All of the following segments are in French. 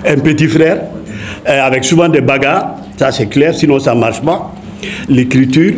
un petit frère, avec souvent des bagarres, ça c'est clair, sinon ça ne marche pas, l'écriture.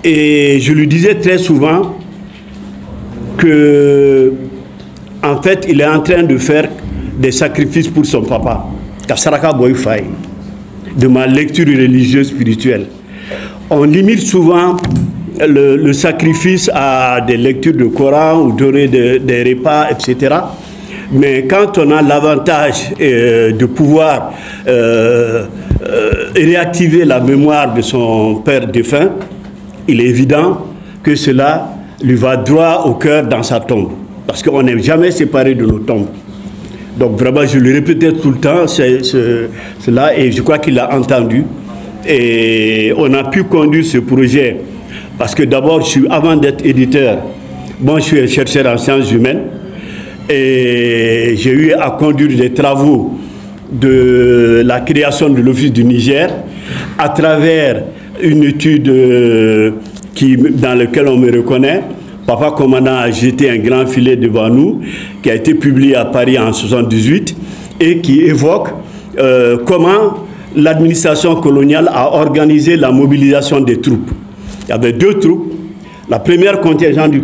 Et je lui disais très souvent que, en fait, il est en train de faire des sacrifices pour son papa, Kasaraka Boyfay, de ma lecture religieuse spirituelle. On limite souvent le sacrifice à des lectures de Coran ou donner des repas, etc. Mais quand on a l'avantage de pouvoir réactiver la mémoire de son père défunt, il est évident que cela lui va droit au cœur dans sa tombe. Parce qu'on n'est jamais séparé de nos tombes. Donc vraiment, je le répétais tout le temps, cela, et je crois qu'il a entendu. Et on a pu conduire ce projet, parce que d'abord, avant d'être éditeur, moi je suis chercheur en sciences humaines, et j'ai eu à conduire des travaux de la création de l'Office du Niger, à travers une étude dans laquelle on me reconnaît. Papa Commandant a jeté un grand filet devant nous, qui a été publié à Paris en 1978, et qui évoque comment l'administration coloniale a organisé la mobilisation des troupes. Il y avait deux troupes. La première portion du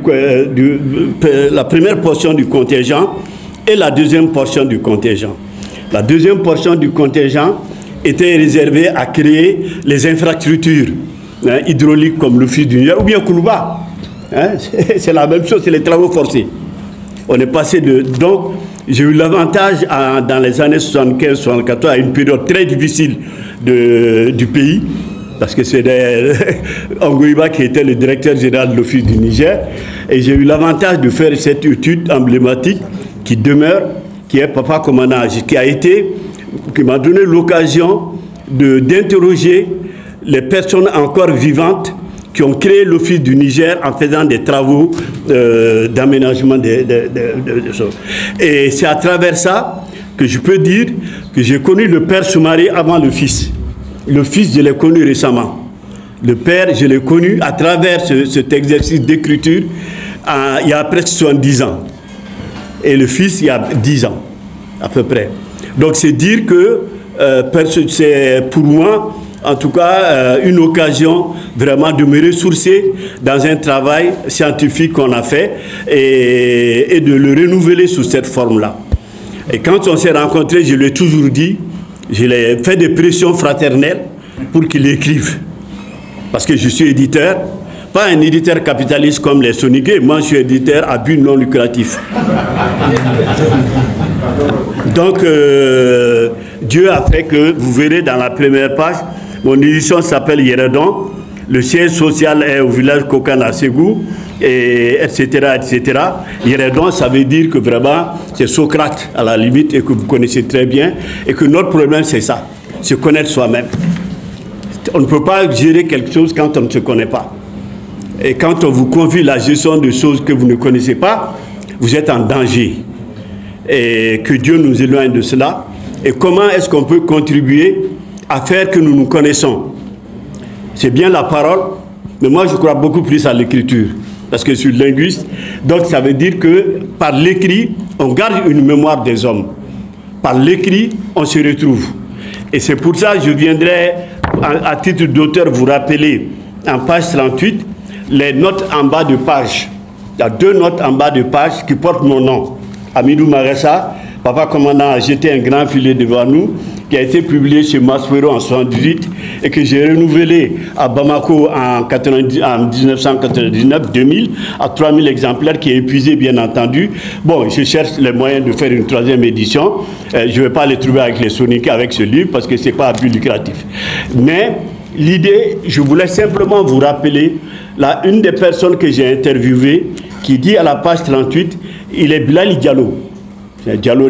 contingent et la deuxième portion du contingent. La deuxième portion du contingent était réservée à créer les infrastructures hydrauliques comme l'Office du Niger ou bien Koulouba. C'est la même chose, c'est les travaux forcés. On est passé de... Donc, j'ai eu l'avantage dans les années 75-74, à une période très difficile du pays, parce que c'est Angoïba qui était le directeur général de l'Office du Niger, et j'ai eu l'avantage de faire cette étude emblématique qui demeure, qui est Papa Commandant, qui m'a donné l'occasion d'interroger les personnes encore vivantes qui ont créé l'Office du Niger en faisant des travaux d'aménagement des choses. Et c'est à travers ça que je peux dire que j'ai connu le père Soumaré avant le fils. Le fils, je l'ai connu récemment. Le père, je l'ai connu à travers cet exercice d'écriture il y a presque 70 ans. Et le fils, il y a 10 ans, à peu près. Donc c'est dire que c'est pour moi, en tout cas, une occasion vraiment de me ressourcer dans un travail scientifique qu'on a fait et de le renouveler sous cette forme-là. Et quand on s'est rencontrés, je lui ai toujours dit, je lui ai fait des pressions fraternelles pour qu'il écrive. Parce que je suis éditeur, pas un éditeur capitaliste comme les Soniqués, moi je suis éditeur à but non lucratif. Donc, Dieu a fait que, vous verrez dans la première page, mon édition s'appelle Yéredon, le siège social est au village Kokana à Ségou, etc., etc. Yéredon, ça veut dire que vraiment, c'est Socrate à la limite, et que vous connaissez très bien, et que notre problème c'est ça, se connaître soi-même. On ne peut pas gérer quelque chose quand on ne se connaît pas. Et quand on vous confie la gestion de choses que vous ne connaissez pas, vous êtes en danger. Et que Dieu nous éloigne de cela. Et comment est-ce qu'on peut contribuer à faire que nous nous connaissons? C'est bien la parole, mais moi je crois beaucoup plus à l'écriture, parce que je suis linguiste. Donc ça veut dire que par l'écrit, on garde une mémoire des hommes. Par l'écrit, on se retrouve. Et c'est pour ça que je viendrai, à titre d'auteur, vous rappeler en page 38, les notes en bas de page. Il y a 2 notes en bas de page qui portent mon nom. Amidou Maressa, Papa Commandant a jeté un grand filet devant nous, qui a été publié chez Maspero en 1978 et que j'ai renouvelé à Bamako en 1999-2000 à 3000 exemplaires, qui est épuisé bien entendu. Bon, je cherche les moyens de faire une 3e édition. Je ne vais pas les trouver avec les Soniques, avec ce livre, parce que ce n'est pas à but lucratif. Mais l'idée, je voulais simplement vous rappeler, là, une des personnes que j'ai interviewées, qui dit à la page 38, il est Bilal Diallo. Diallo,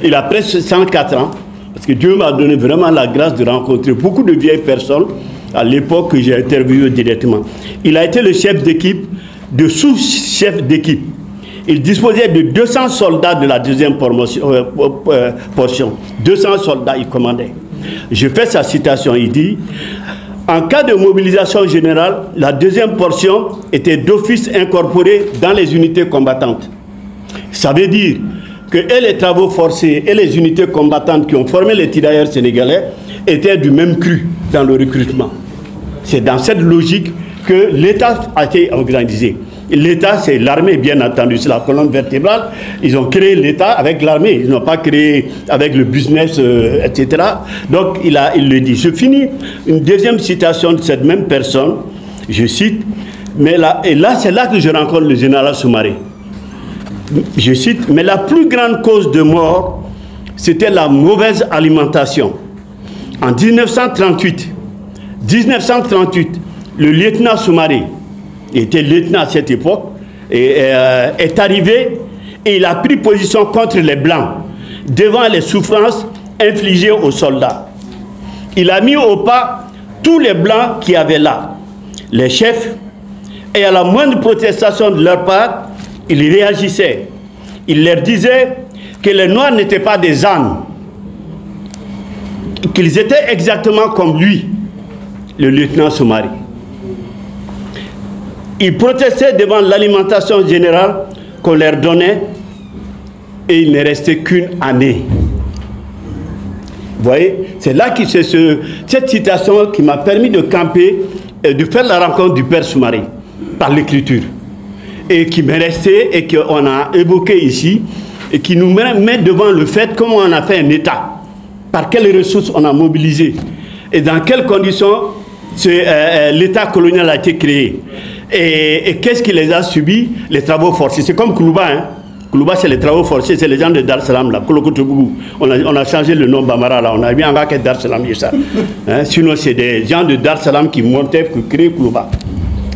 il a presque 104 ans, parce que Dieu m'a donné vraiment la grâce de rencontrer beaucoup de vieilles personnes à l'époque que j'ai interviewé directement. Il a été le chef d'équipe, de sous-chef d'équipe. Il disposait de 200 soldats de la 2e portion. 200 soldats, il commandait. Je fais sa citation, il dit: en cas de mobilisation générale, la 2e portion était d'office incorporée dans les unités combattantes. Ça veut dire que et les travaux forcés et les unités combattantes qui ont formé les tirailleurs sénégalais étaient du même cru dans le recrutement. C'est dans cette logique que l'État a été organisé. L'État, c'est l'armée, bien entendu, c'est la colonne vertébrale. Ils ont créé l'État avec l'armée, ils n'ont pas créé avec le business, etc. Donc, il le dit. Je finis une deuxième citation de cette même personne, je cite, mais là, et là, c'est là que je rencontre le général Soumaré. Je cite, mais la plus grande cause de mort, c'était la mauvaise alimentation. En 1938, le lieutenant Soumaré, il était lieutenant à cette époque, est arrivé et il a pris position contre les Blancs devant les souffrances infligées aux soldats. Il a mis au pas tous les Blancs qui avaient là, les chefs, et à la moindre protestation de leur part, il réagissait. Il leur disait que les Noirs n'étaient pas des ânes, qu'ils étaient exactement comme lui, le lieutenant Soumaré. Ils protestaient devant l'alimentation générale qu'on leur donnait et il ne restait qu'une année. Vous voyez, c'est là que c'est cette citation qui m'a permis de camper, de faire la rencontre du père Soumaré par l'écriture. Et qui m'est resté et qu'on a évoqué ici et qui nous met devant le fait comment on a fait un État, par quelles ressources on a mobilisé et dans quelles conditions l'État colonial a été créé. Et qu'est-ce qui les a subis? Les travaux forcés. C'est comme Koulouba. Hein? Koulouba, c'est les travaux forcés, c'est les gens de Dar es Salaam, là. On a changé le nom Bamara, là. On a mis en vague Dar es Salaam, hein? Sinon, c'est des gens de Dar es Salaam qui montaient pour créer Koulouba.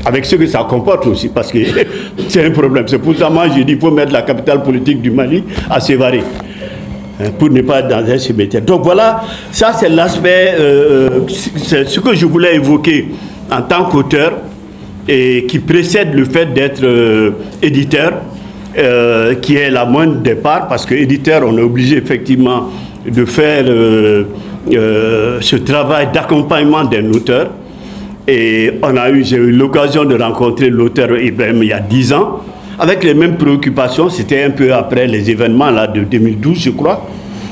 Avec ce que ça comporte aussi, parce que c'est un problème. C'est pour ça que moi, je dis qu'il faut mettre la capitale politique du Mali à Sévaré, hein, pour ne pas être dans un cimetière. Donc voilà, ça c'est l'aspect, c'est ce que je voulais évoquer en tant qu'auteur, et qui précède le fait d'être éditeur, qui est la moindre des parts, parce qu'éditeur, on est obligé effectivement de faire ce travail d'accompagnement d'un auteur. Et j'ai eu l'occasion de rencontrer l'auteur Ibrahim il y a 10 ans, avec les mêmes préoccupations. C'était un peu après les événements là, de 2012, je crois.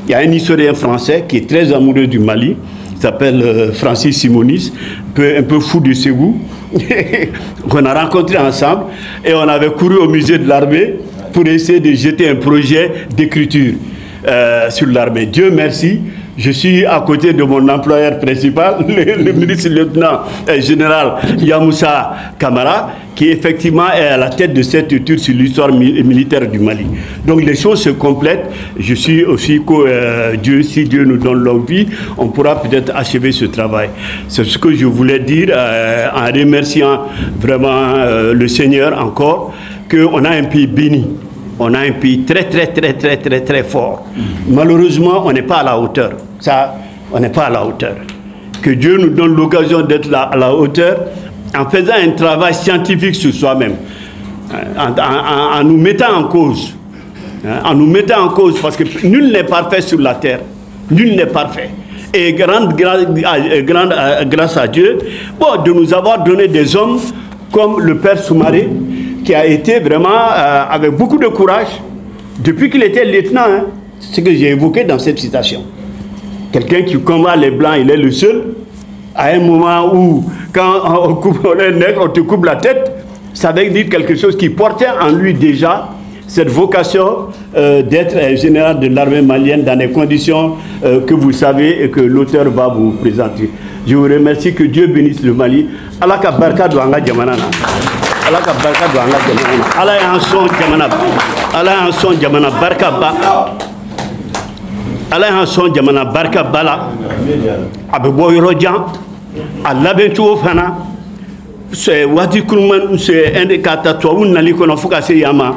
Il y a un historien français qui est très amoureux du Mali, il s'appelle Francis Simonis, un peu fou de Ségou, qu'on a rencontré ensemble, et on avait couru au musée de l'armée pour essayer de jeter un projet d'écriture sur l'armée. Dieu merci, je suis à côté de mon employeur principal, le ministre lieutenant général Yamoussa Kamara, qui effectivement est à la tête de cette étude sur l'histoire militaire du Mali. Donc les choses se complètent. Je suis aussi si Dieu nous donne longue vie, on pourra peut-être achever ce travail. C'est ce que je voulais dire en remerciant vraiment le Seigneur encore, qu'on a un pays béni. On a un pays très fort. Malheureusement, on n'est pas à la hauteur. Ça, on n'est pas à la hauteur. Que Dieu nous donne l'occasion d'être à la hauteur en faisant un travail scientifique sur soi-même, en nous mettant en cause. En nous mettant en cause, parce que nul n'est parfait sur la terre. Nul n'est parfait. Et grande grâce à Dieu, bon, de nous avoir donné des hommes comme le père Soumaré, qui a été vraiment avec beaucoup de courage, depuis qu'il était lieutenant, hein, ce que j'ai évoqué dans cette citation. Quelqu'un qui combat les Blancs, il est le seul, à un moment où, quand on est nègre, on te coupe la tête, ça veut dire quelque chose qui portait en lui déjà cette vocation d'être un général de l'armée malienne dans des conditions que vous savez et que l'auteur va vous présenter. Je vous remercie, que Dieu bénisse le Mali. Allah ka barka do anga jamanana. Allah ka barka do anga jamanana. Allah ya son jamana. Allah ya son jamana barka ba. Allah ya son jamana barka bala. Abe boyro jan. Allah bentu fana. C'est wati kurman c'est indicateur to wun nali kono fuka se yama.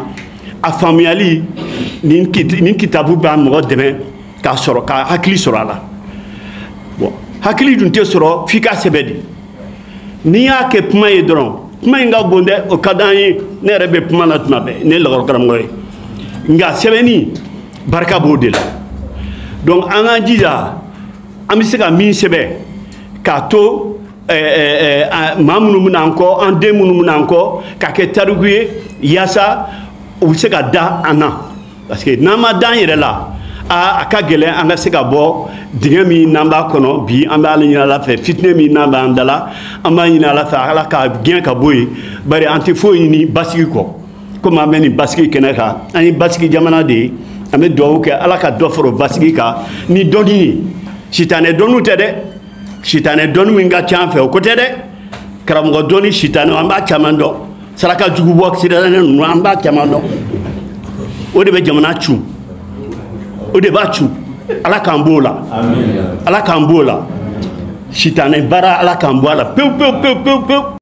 A famiyali nin kitabu ba mo deme ka soro ka hakli soro ala. Bon, hakli dun te soro fika sebedi. Ni ya ke puma ye dron. Puma nga bonde o kadani ne rebe puma na tmabe ne lor karam ngoy. Nga sebeni barka bodela. Donc anga jija amisi ka min sebe ka to mamunu mun encore en deux munu mun encore ka ke taruguye yasa ou se ka da ana parce que n'an ma dan yɛrɛ la a ka gɛlɛn an ka se ka bɔ dingɛ min n'an b'a kɔnɔ bi an bɛ Ala ɲini Ala fɛ fitinɛ min n'an b'an dala an b'a ɲini Ala fɛ Ala ka gɛn ka bɔ yen bari an tɛ foyi ɲini basigi kɔ komi an bɛ nin basigi kɛnɛ kan an ye basigi jamana de ye an bɛ dugawu kɛ Ala ka dɔ fara o basigi kan ni dɔnni ye sitanɛ dɔnniw tɛ dɛ sitanɛ dɔnni min ka ca an fɛ o ko tɛ dɛ karamɔgɔ dɔnni sitanɛ an b'a caman dɔn saraka jugu bɔ sitanɛ ninnu an b'a caman dɔn o de bɛ jamana cun o de b'a cun Ala k'an b'o la Ala k'an b'o la sitanɛ baara Ala k'an bɔ a la pewu pewu pewu pewu pewu